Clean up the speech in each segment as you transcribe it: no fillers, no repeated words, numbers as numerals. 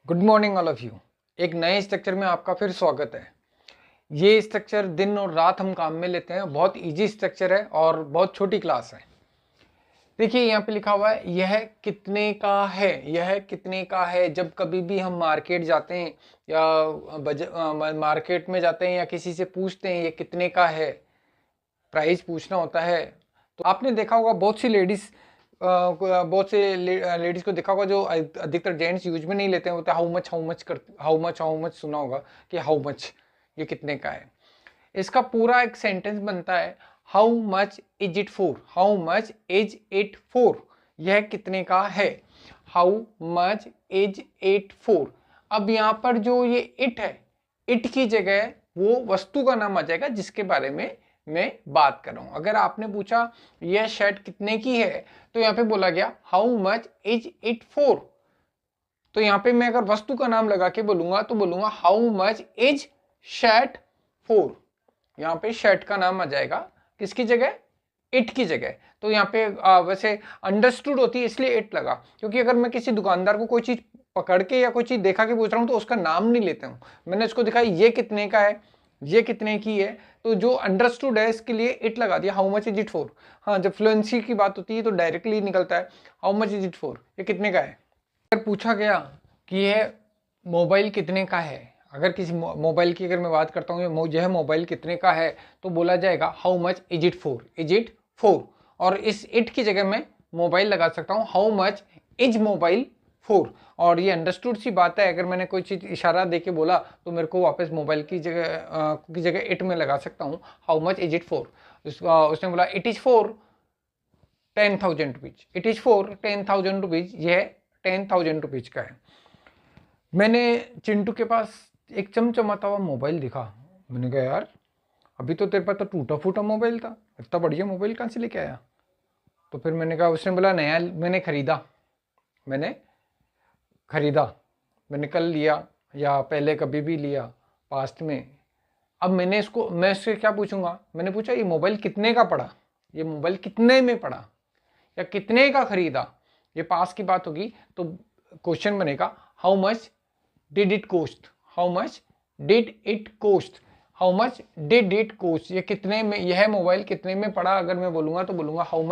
Good morning all of you. एक नए structure में आपका फिर स्वागत है। ये स्ट्रक्चर दिन और रात हम काम में लेते हैं। बहुत इजी स्ट्रक्चर है और बहुत छोटी क्लास है। देखिए यहाँ पे लिखा हुआ है यह कितने का है, यह कितने का है। जब कभी भी हम मार्केट जाते हैं या मार्केट में जाते हैं या किसी से पूछते हैं ये कितने का है, प्राइस पूछना होता है, तो आपने देखा होगा बहुत सी लेडीज लेडीज को देखा होगा जो अधिकतर जेंट्स यूज में नहीं लेते हैं, होता हाउ मच सुना होगा कि हाउ मच, ये कितने का है। इसका पूरा एक सेंटेंस बनता है how much is it for, how much is it for, यह कितने का है, how much is it for. अब यहाँ पर जो ये इट है, इट की जगह वो वस्तु का नाम आ जाएगा जिसके बारे में मैं बात कर रहा हूं। अगर आपने पूछा यह शर्ट कितने की है, तो यहाँ पे बोला गया how much is it for. तो यहाँ पे मैं अगर वस्तु का नाम लगा के बोलूंगा तो बोलूंगा how much is shirt for. यहाँ पे शर्ट का नाम आ जाएगा किसकी जगह, इट की जगह। तो यहाँ पे वैसे अंडरस्टूड होती है इसलिए इट लगा, क्योंकि अगर मैं किसी दुकानदार को कोई चीज पकड़ के या कोई चीज देखा के पूछ रहा हूँ तो उसका नाम नहीं लेता हूँ। मैंने उसको दिखाया ये कितने का है, ये कितने की है, तो जो अंडरस्टूड है इसके लिए इट लगा दिया, how much is it for. हाँ, जब फ्लुएंसी की बात होती है तो डायरेक्टली निकलता है how much is it for, ये कितने का है। अगर पूछा गया कि यह मोबाइल कितने का है, अगर किसी मोबाइल की अगर मैं बात करता हूँ यह मोबाइल कितने का है, तो बोला जाएगा how much is it for, is it for. और इस इट की जगह मैं मोबाइल लगा सकता हूँ, how much is mobile for. और ये अंडरस्टूड सी बात है, अगर मैंने कोई चीज़ इशारा दे के बोला तो मेरे को वापस मोबाइल की जगह इट में लगा सकता हूँ, how much is it for. उसने बोला it is for 10,000 rupees, it is for 10,000 rupees, यह 10,000 रुपीज का है। मैंने चिंटू के पास एक चमचमाता हुआ मोबाइल दिखा, मैंने कहा यार अभी तो तेरे पास तो टूटा फूटा मोबाइल था, इतना बढ़िया मोबाइल कहाँ से लेके आया। तो फिर मैंने कहा, उसने बोला नया मैंने खरीदा, मैंने कल लिया या पहले कभी भी लिया पास्ट में। अब मैं उससे क्या पूछूंगा, मैंने पूछा ये मोबाइल कितने का पड़ा, ये मोबाइल कितने में पड़ा या कितने का खरीदा, ये पास की बात होगी। तो क्वेश्चन बनेगा how much did it coast, how much did it coast, how much did it coast, ये कितने में, यह मोबाइल कितने में पड़ा अगर मैं बोलूंगा तो बोलूंगा how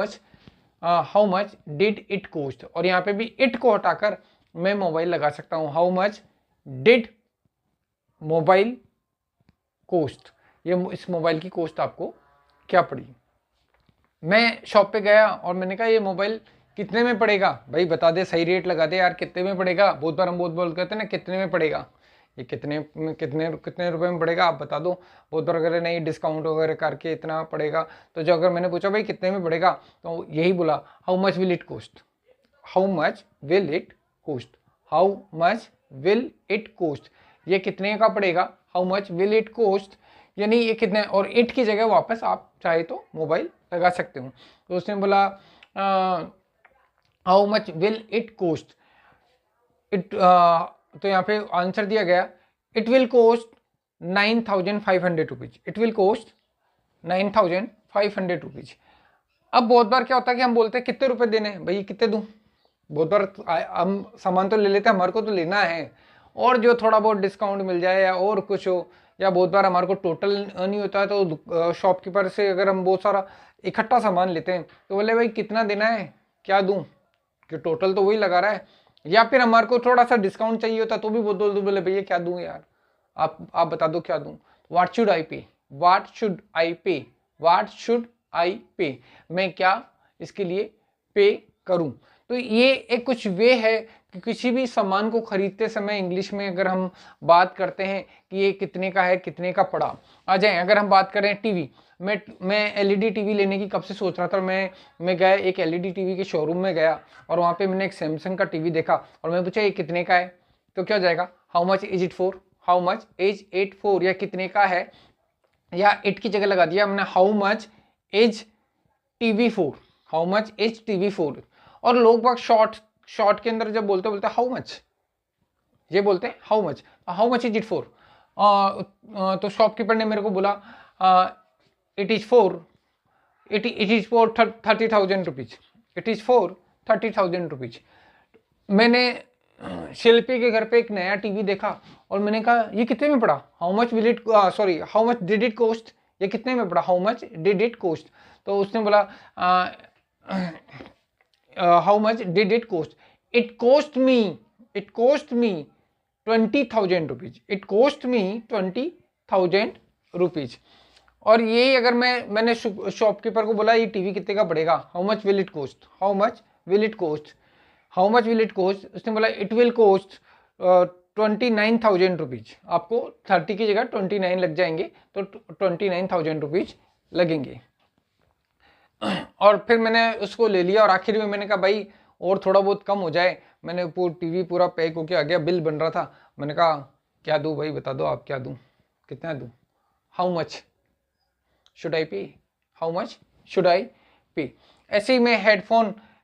much did it coast. और यहाँ पे भी इट को हटाकर मैं मोबाइल लगा सकता हूँ, how much did mobile cost, ये इस मोबाइल की कोस्ट आपको क्या पड़ी। मैं शॉप पे गया और मैंने कहा ये मोबाइल कितने में पड़ेगा, भाई बता दे, सही रेट लगा दे यार, कितने में पड़ेगा। बहुत बार हम बोल कहते हैं ना कितने में पड़ेगा, ये कितने कितने रुपए में पड़ेगा आप बता दो। बहुत बार अगर नहीं डिस्काउंट वगैरह करके इतना पड़ेगा, तो जो अगर मैंने पूछा भाई कितने में पड़ेगा, तो यही बोला how much will it coast, how much will it coast, how much will it coast, ये कितने का पड़ेगा, how much will it coast, यानी ये कितने। और इट की जगह वापस आप चाहे तो मोबाइल लगा सकते हो। तो उसने बोला how much will it cost, it तो यहाँ पे आंसर दिया गया it will cost 9,500 rupees, it will cost 9,500 rupees. अब बहुत बार क्या होता है कि हम बोलते हैं कितने रुपए देने हैं, भाई कितने दूं। बहुत बार हम सामान तो ले लेते हैं, हमारे को तो लेना है, और जो थोड़ा बहुत डिस्काउंट मिल जाए या और कुछ हो, या बहुत बार हमारे को टोटल नहीं होता है तो शॉपकीपर से अगर हम बहुत सारा इकट्ठा सामान लेते हैं तो बोले भाई कितना देना है, क्या दूं, कि टोटल तो वही लगा रहा है। या फिर हमारे को थोड़ा सा डिस्काउंट चाहिए होता तो भी बोले भैया क्या दूं यार, आप बता दो क्या दूं। व्हाट शुड आई पे, व्हाट शुड आई पे, व्हाट शुड आई पे, मैं क्या इसके लिए पे करूं। तो ये एक कुछ वे है कि किसी भी सामान को खरीदते समय इंग्लिश में अगर हम बात करते हैं कि ये कितने का है, कितने का पड़ा। आ जाए अगर हम बात करें टीवी, मैं एलईडी टीवी लेने की कब से सोच रहा था। मैं गया एक एलईडी टीवी के शोरूम में गया और वहाँ पे मैंने एक सैमसंग का टीवी देखा और मैं पूछा ये कितने का है, तो क्या हो जाएगा how much is it for, how much is it for, या कितने का है, या इट की जगह लगा दिया हमने how much is TV for, how much is TV for. और लोग बाग शॉर्ट के अंदर जब बोलते हाउ मच, ये बोलते हैं how much is it for. तो शॉपकीपर ने मेरे को बोला it is for 30,000 rupees, it is for 30,000 rupees. मैंने शिल्पी के घर पे एक नया टीवी देखा और मैंने कहा ये कितने में पड़ा, how much will it, sorry how much did it cost, ये कितने में पड़ा, how much did it cost. तो उसने बोला how much did it cost, it cost me 20,000 rupees, it cost me 20,000 rupees. और यही अगर मैंने शॉपकीपर को बोला ये टीवी कितने का पड़ेगा, how much will it cost, how much will it cost, how much will it cost, उसने बोला इट विल कॉस्ट 29,000 रुपीज। आपको 30 की जगह 29 लग जाएंगे, तो 29,000 रुपीज लगेंगे। और फिर मैंने उसको ले लिया और आखिर में मैंने कहा भाई और थोड़ा बहुत कम हो जाए, मैंने टीवी पूरा पैक होके आ गया, बिल बन रहा था, मैंने कहा क्या दूं भाई, बता दो आप क्या दूं, कितना दूं, हाउ मच शुड आई पे, हाउ मच शुड आई पे। ऐसे ही मैं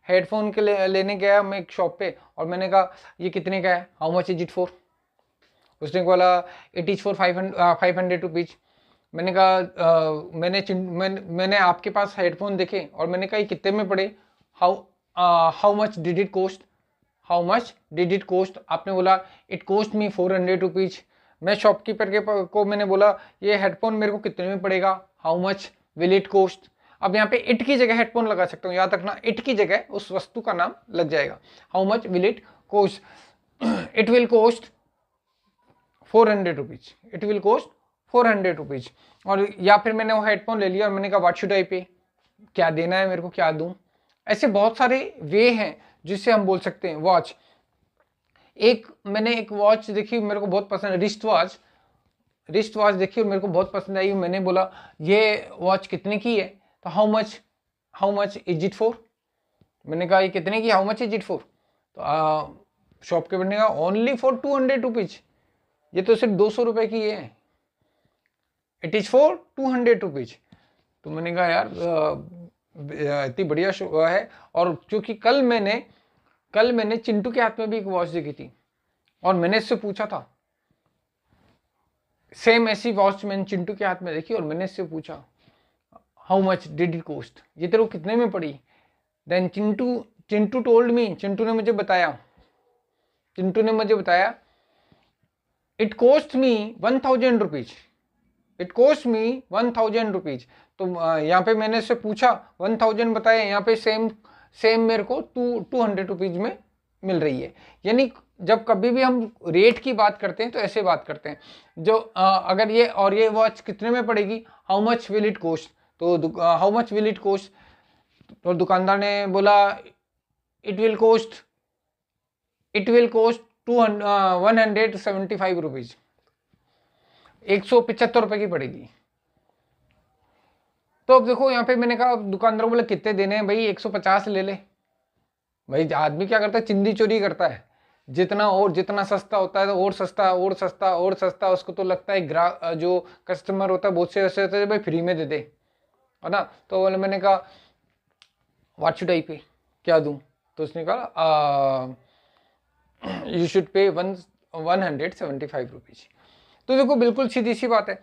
हेडफोन के लेने गया मैं एक शॉप पे और मैंने कहा ये कितने का है, how much is it for, उसने बोला इट इज फॉर 500 रुपीज। मैंने कहा मैंने आपके पास हेडफोन देखे और मैंने कहा ये कितने में पड़े, how much did it cost, how much did it cost, आपने बोला इट कॉस्ट मी 400 रुपीज। मैं शॉपकीपर को मैंने बोला ये हेडफोन मेरे को कितने में पड़ेगा, how much will it cost. अब यहाँ पे इट की जगह हेडफोन लगा सकता हूँ, याद रखना इट की जगह उस वस्तु का नाम लग जाएगा, how much will it cost, it will cost 400 rupees, it will cost 400 rupees. और या फिर मैंने वो हेडफोन ले लिया और मैंने कहा व्हाट शुड आई पे, क्या देना है मेरे को, क्या दूं। ऐसे बहुत सारे वे हैं जिससे हम बोल सकते हैं। वॉच, मैंने एक वॉच देखी मेरे को बहुत पसंद, रिस्ट वॉच देखी और मेरे को बहुत पसंद आई, मैंने बोला ये वॉच कितने की है, तो how much is it for, मैंने कहा ये कितने की, how much is it for, तो शॉपकीपर ने कहा ओनली फॉर 200 रुपीज, ये तो सिर्फ 200 रुपए की है, इट इज फॉर 200 रुपीज। तो मैंने कहा यार इतनी बढ़िया शो है। और क्योंकि कल मैंने चिंटू के हाथ में भी एक वॉच देखी थी और मैंने इससे पूछा था, सेम ऐसी वॉच मैंने चिंटू के हाथ में देखी और मैंने इससे पूछा how much did it cost, ये तेरे को कितने में पड़ी। Then Chintu told me, Chintu ने मुझे बताया it cost me 1,000 rupees, it cost me 1,000 rupees. तो यहाँ पे मैंने इससे पूछा 1,000 बताया, यहाँ पे सेम मेरे को 200 रुपीज में मिल रही है। यानी जब कभी भी हम रेट की बात करते हैं तो ऐसे बात करते हैं, जो अगर ये वॉच कितने में पड़ेगी, how much will it cost, तो how much will it cost, तो दुकानदार ने बोला इट विल कॉस्ट 175 रुपीज, 175 रुपए की पड़ेगी। तो अब देखो यहाँ पे मैंने कहा, दुकानदार बोले कितने देने हैं भाई, 150 ले ले। भाई आदमी क्या करता है, चिंदी चोरी करता है, जितना सस्ता होता है तो और सस्ता, उसको तो लगता है जो कस्टमर होता है बहुत से ऐसे होते हैं भाई फ्री में दे दे, है ना। तो बोले, मैंने कहा व्हाट शुड आई पे, क्या दूं, तो उसने कहा यू शुड पे 175 रुपीज। तो देखो बिल्कुल सीधी सी बात है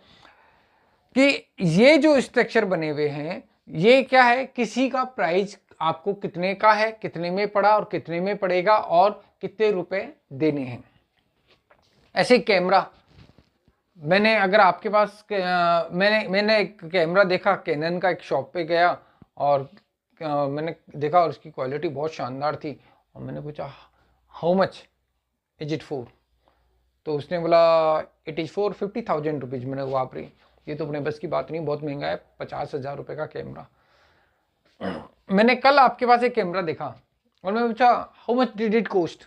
कि ये जो स्ट्रक्चर बने हुए हैं ये क्या है, किसी का प्राइस आपको कितने का है, कितने में पड़ा और कितने में पड़ेगा और कितने रुपए देने हैं। ऐसे कैमरा, मैंने अगर आपके पास मैंने एक कैमरा देखा, कैनन का, एक शॉप पे गया और मैंने देखा और उसकी क्वालिटी बहुत शानदार थी और मैंने पूछा how much is it for, तो उसने बोला इट इज़ फॉर 50,000 रुपीज़। मैंने कहा बाप रे, ये तो अपने बस की बात नहीं, बहुत महंगा है, 50,000 रुपये का कैमरा। मैंने कल आपके पास एक कैमरा देखा और मैं पूछा how much did it cost,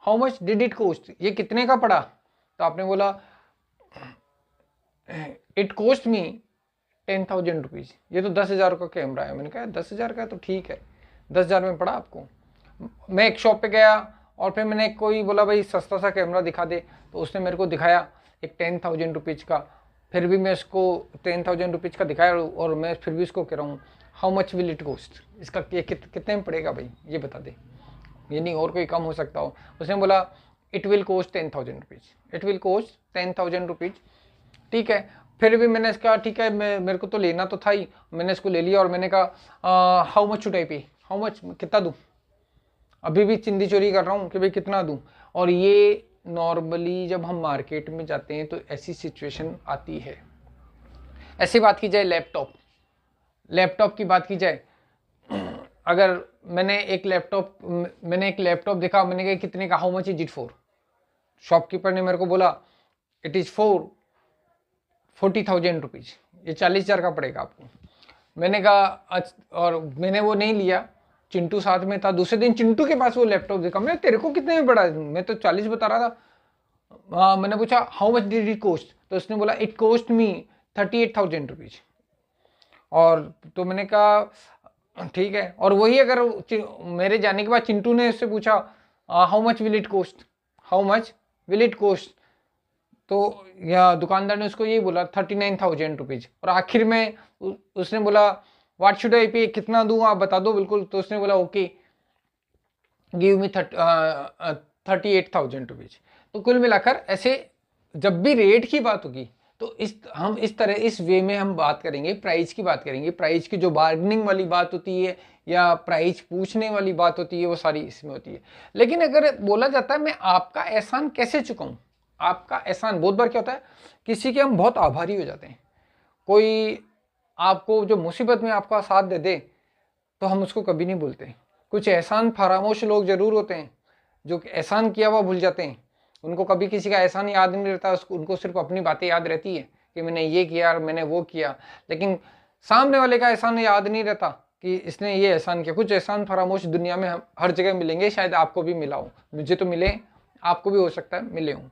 how much did it cost, ये कितने का पड़ा, तो आपने बोला इट कॉस्ट मी 10,000 रुपीज़, ये तो 10,000 का कैमरा है। मैंने कहा 10,000 का तो ठीक है, 10,000 में पड़ा आपको। मैं एक शॉप पे गया और फिर मैंने कोई बोला भाई सस्ता सा कैमरा दिखा दे, तो उसने मेरे को दिखाया एक 10,000 रुपीज़ का, फिर भी मैं उसको 10,000 रुपीज़ का दिखाया और मैं फिर भी उसको कह रहा हूँ how much will it cost, इसका ये कितने में पड़ेगा भाई, ये बता दे, ये नहीं और कोई कम हो सकता हो। उसने बोला it will cost 10,000 rupees, it will cost 10,000 rupees. ठीक है, फिर भी मैंने इसका ठीक है, मेरे को तो लेना तो था ही, मैंने इसको ले लिया और मैंने कहा हाउ मच शुड आई पे, हाउ मच, कितना दूँ, अभी भी चिंदी चोरी कर रहा हूँ कि भाई कितना दूँ। और ये नॉर्मली जब हम मार्केट में जाते हैं तो ऐसी सिचुएशन आती है। ऐसी बात की जाए लैपटॉप की बात की जाए, अगर मैंने एक लैपटॉप देखा, मैंने कहा कितने का, how much is it for? Shopkeeper ने मेरे को बोला इट इज़ फॉर 40,000 रुपीज़, ये 40,000 का पड़ेगा आपको। मैंने कहा और मैंने वो नहीं लिया। चिंटू साथ में था, दूसरे दिन चिंटू के पास वो लैपटॉप देखा। मैंने तेरे को कितने में पड़ा? मैं तो 40 बता रहा था। हाँ, मैंने पूछा how much did it cost, तो उसने बोला इट कॉस्ट मी 38,000 रुपीज़। और तो मैंने कहा ठीक है। और वही अगर मेरे जाने के बाद चिंटू ने उससे पूछा how much will it cost, how much will it cost, तो या दुकानदार ने उसको यही बोला 39,000 रुपीज़। और आखिर में उसने बोला व्हाट शुड आई पे, कितना दूँ आप बता दो बिल्कुल। तो उसने बोला ओके गिव मी 38,000 रुपीज़। तो कुल मिलाकर ऐसे जब भी रेट की बात होगी तो हम इस तरह इस वे में हम बात करेंगे, प्राइस की बात करेंगे। प्राइस की जो बार्गेनिंग वाली बात होती है या प्राइस पूछने वाली बात होती है वो सारी इसमें होती है। लेकिन अगर बोला जाता है मैं आपका एहसान कैसे चुकाऊं, आपका एहसान, बहुत बार क्या होता है किसी के हम बहुत आभारी हो जाते हैं। कोई आपको जो मुसीबत में आपका साथ दे दे तो हम उसको कभी नहीं भूलते। कुछ एहसान फरामोश लोग जरूर होते हैं जो एहसान किया हुआ भूल जाते हैं। उनको कभी किसी का एहसान याद नहीं रहता, उनको सिर्फ अपनी बातें याद रहती है कि मैंने ये किया और मैंने वो किया। लेकिन सामने वाले का एहसान याद नहीं रहता कि इसने ये एहसान किया। कुछ एहसान फरामोश दुनिया में हर जगह मिलेंगे, शायद आपको भी मिला हो, मुझे तो मिले, आपको भी हो सकता है मिले हों।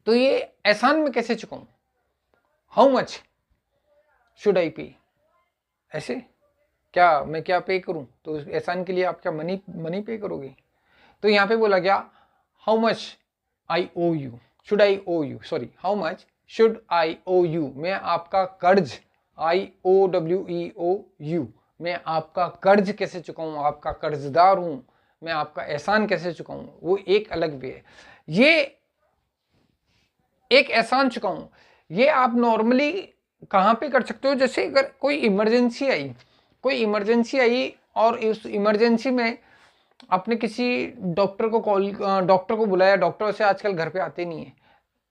तो ये एहसान में कैसे चुकाऊं, हाउ मच शुड आई पे, ऐसे क्या मैं क्या पे करूं? तो एहसान के लिए आप क्या मनी पे करोगे? तो यहाँ पे बोला गया how much I owe you, should I owe you, sorry how much should I owe you, मैं आपका कर्ज, IOWEOU, मैं आपका कर्ज कैसे चुकाऊं, आपका कर्जदार हूं, मैं आपका एहसान कैसे चुकाऊं, वो एक अलग वे है। ये एक एहसान चुकाऊं, ये आप नॉर्मली कहाँ पे कर सकते हो? जैसे अगर कोई इमरजेंसी आई और उस इमरजेंसी में आपने किसी डॉक्टर को बुलाया, डॉक्टर वैसे आजकल घर पे आते नहीं है,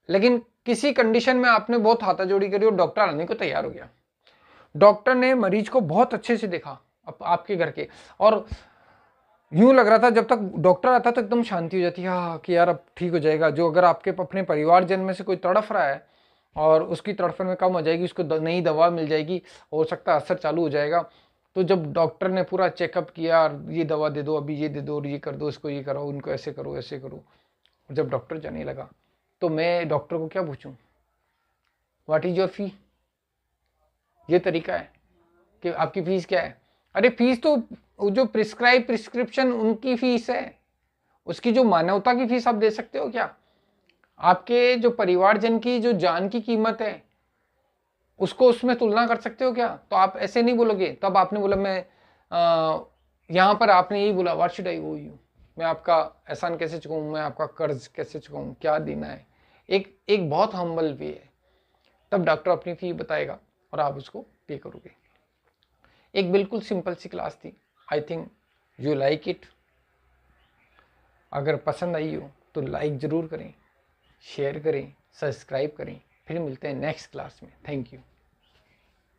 लेकिन किसी कंडीशन में आपने बहुत हाथाजोड़ी करी और डॉक्टर आने को तैयार हो गया। डॉक्टर ने मरीज को बहुत अच्छे से देखा आपके घर के, और यूं लग रहा था जब तक डॉक्टर आता तो एकदम शांति हो जाती है, हाँ कि यार अब ठीक हो जाएगा। जो अगर आपके अपने परिवारजन में से कोई तड़फ रहा है और उसकी तड़फन में कम हो जाएगी, उसको नई दवा मिल जाएगी, हो सकता है असर चालू हो जाएगा। तो जब डॉक्टर ने पूरा चेकअप किया, ये दवा दे दो, अभी ये दे दो, और ये कर दो, इसको ये करो, उनको ऐसे करो ऐसे करो, जब डॉक्टर जाने लगा तो मैं डॉक्टर को क्या पूछूं, व्हाट इज योर फी? ये तरीका है कि आपकी फीस क्या है? अरे फीस तो जो प्रिस्क्रिप्शन उनकी फीस है, उसकी जो मानवता की फीस आप दे सकते हो क्या? आपके जो परिवारजन की जो जान की कीमत है उसको उसमें तुलना कर सकते हो क्या? तो आप ऐसे नहीं बोलोगे। तब आपने बोला मैं यहाँ पर आपने यही बोला what should I owe you, मैं आपका एहसान कैसे चुकाऊं, मैं आपका कर्ज कैसे चुकाऊं, क्या देना है। एक बहुत हम्बल वे है। तब डॉक्टर अपनी फी बताएगा और आप उसको पे करोगे। एक बिल्कुल सिंपल सी क्लास थी। I think you like it. अगर पसंद आई हो तो लाइक ज़रूर करें, शेयर करें, सब्सक्राइब करें। फिर मिलते हैं नेक्स्ट क्लास में। Thank you.